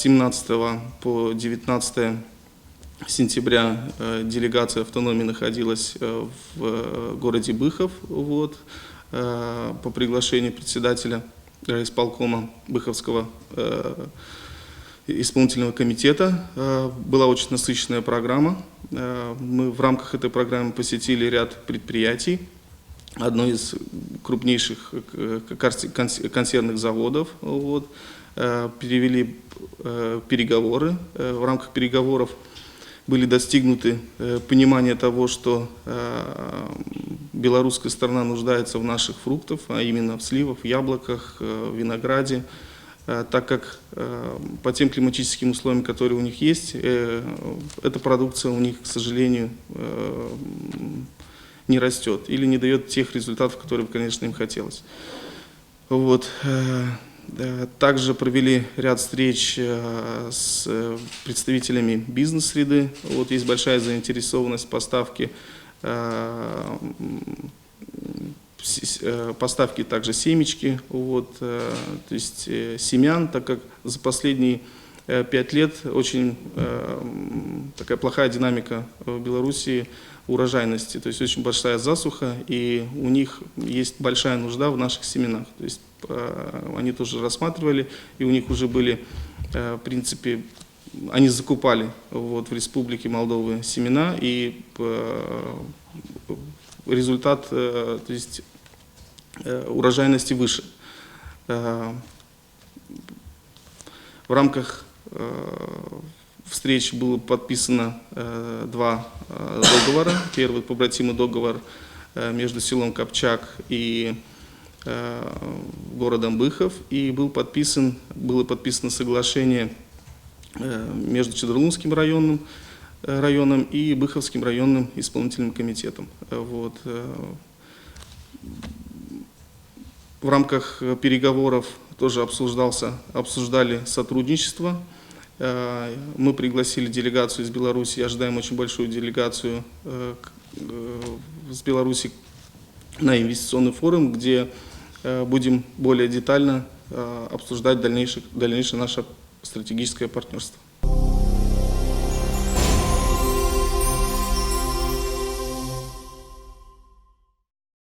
17 по 19 сентября делегация автономии находилась в городе Быхов, вот, по приглашению председателя исполкома Быховского исполнительного комитета. Была очень насыщенная программа. Мы в рамках этой программы посетили ряд предприятий. Одно из крупнейших консервных заводов. Вот, перевели переговоры. В рамках переговоров были достигнуты понимание того, что белорусская сторона нуждается в наших фруктах, а именно в сливах, в яблоках, в винограде, так как по тем климатическим условиям, которые у них есть, эта продукция у них, к сожалению, не растет или не дает тех результатов, которые бы, конечно, им хотелось. Вот. Также провели ряд встреч с представителями бизнес-среды. Вот есть большая заинтересованность поставки также семечки, вот, то есть семян, так как за последние 5 лет очень такая плохая динамика в Белоруссии урожайности, то есть очень большая засуха, и у них есть большая нужда в наших семенах. То есть они тоже рассматривали, и у них уже были, в принципе, они закупали вот, в Республике Молдова семена, и результат, то есть урожайности выше. В рамках встреч было подписано 2 договора. Первый побратимый договор между селом Копчак и городом Быхов, и было подписано соглашение между Чедрлунским районом и Быховским районным исполнительным комитетом. Вот. В рамках переговоров тоже обсуждали сотрудничество. Мы пригласили делегацию из Беларуси, ожидаем очень большую делегацию с Беларуси на инвестиционный форум, где будем более детально обсуждать дальнейшее наше стратегическое партнерство.